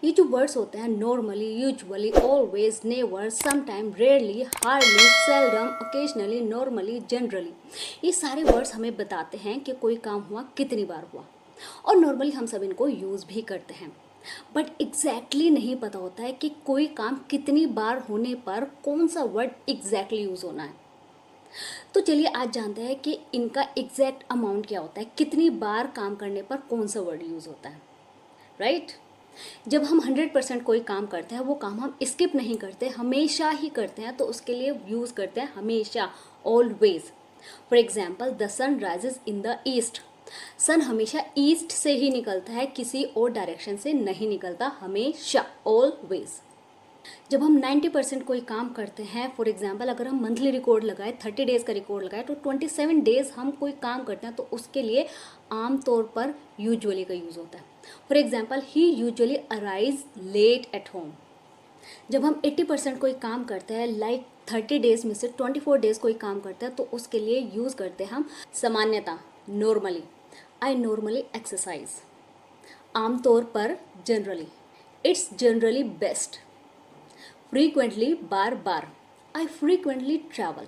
ये जो वर्ड्स होते हैं normally, usually, always, never, sometime, rarely, hardly, seldom, occasionally, normally, generally, ये सारे वर्ड्स हमें बताते हैं कि कोई काम हुआ कितनी बार हुआ। और नॉर्मली हम सब इनको यूज़ भी करते हैं, बट एग्जैक्टली नहीं पता होता है कि कोई काम कितनी बार होने पर कौन सा वर्ड एग्जैक्टली यूज़ होना है। तो चलिए आज जानते हैं कि इनका एग्जैक्ट अमाउंट क्या होता है, कितनी बार काम करने पर कौन सा वर्ड यूज़ होता है, राइट। जब हम 100% कोई काम करते हैं, वो काम हम स्किप नहीं करते, हमेशा ही करते हैं, तो उसके लिए यूज़ करते हैं हमेशा, always. For example, the sun rises in the east. Sun हमेशा ईस्ट से ही निकलता है, किसी और डायरेक्शन से नहीं निकलता, हमेशा, ऑलवेज। जब हम 90% कोई काम करते हैं, फॉर एग्जाम्पल अगर हम मंथली रिकॉर्ड लगाए, 30 डेज़ का रिकॉर्ड लगाए, तो 27 डेज़ हम कोई काम करते हैं, तो उसके लिए आमतौर पर यूजुअली का यूज़ होता है। For example, he usually arise late at home. जब हम 80% कोई काम करते हैं, लाइक 30 डेज़ में से 24 डेज़ कोई काम करते हैं, तो उसके लिए यूज़ करते हैं हम सामान्यता, नॉर्मली। I normally exercise. आमतौर पर, generally. It's generally best. Frequently, bar bar. I frequently travel.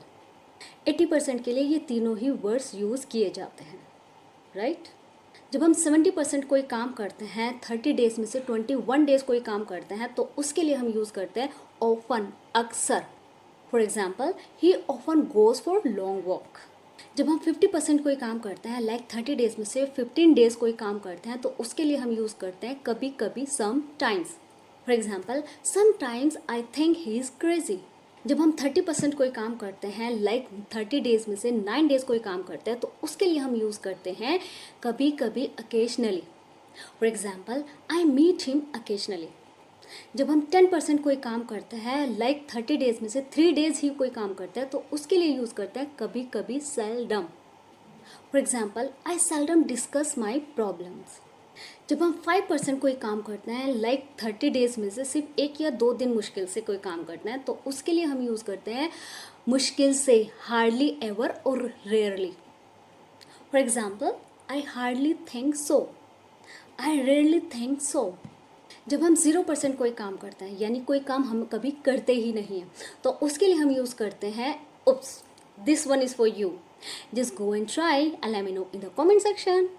80% के लिए ये तीनों ही वर्ड्स यूज़ किए जाते हैं, राइट। जब हम 70% कोई काम करते हैं, 30 डेज़ में से 21 डेज़ कोई काम करते हैं, तो उसके लिए हम यूज़ करते हैं ऑफन, अक्सर। For example, he often goes for long walk. जब हम 50% कोई काम करते हैं, लाइक 30 डेज़ में से 15 डेज़ कोई काम करते हैं, तो उसके लिए हम यूज़ करते हैं कभी कभी, sometimes. For example, sometimes I think he is crazy. जब हम 30% कोई काम करते हैं, लाइक 30 डेज़ में से 9 डेज़ कोई काम करते हैं, तो उसके लिए हम यूज़ करते हैं कभी कभी, occasionally. For example, I meet him occasionally. जब हम 10% कोई काम करते हैं, लाइक 30 डेज़ में से 3 डेज़ ही कोई काम करते हैं, तो उसके लिए यूज़ करते हैं कभी कभी, seldom. For example, I seldom discuss my problems. जब हम 5% कोई काम करते हैं, लाइक 30 डेज़ में से सिर्फ 1 या 2 दिन मुश्किल से कोई काम करते हैं, तो उसके लिए हम यूज़ करते हैं मुश्किल से, हार्डली एवर और rarely. For example, I hardly think so. I rarely think so. जब हम 0% कोई काम करते हैं, यानी कोई काम हम कभी करते ही नहीं हैं, तो उसके लिए हम यूज़ करते हैं oops, this one is for you. Just go and try and let me know in the comment section.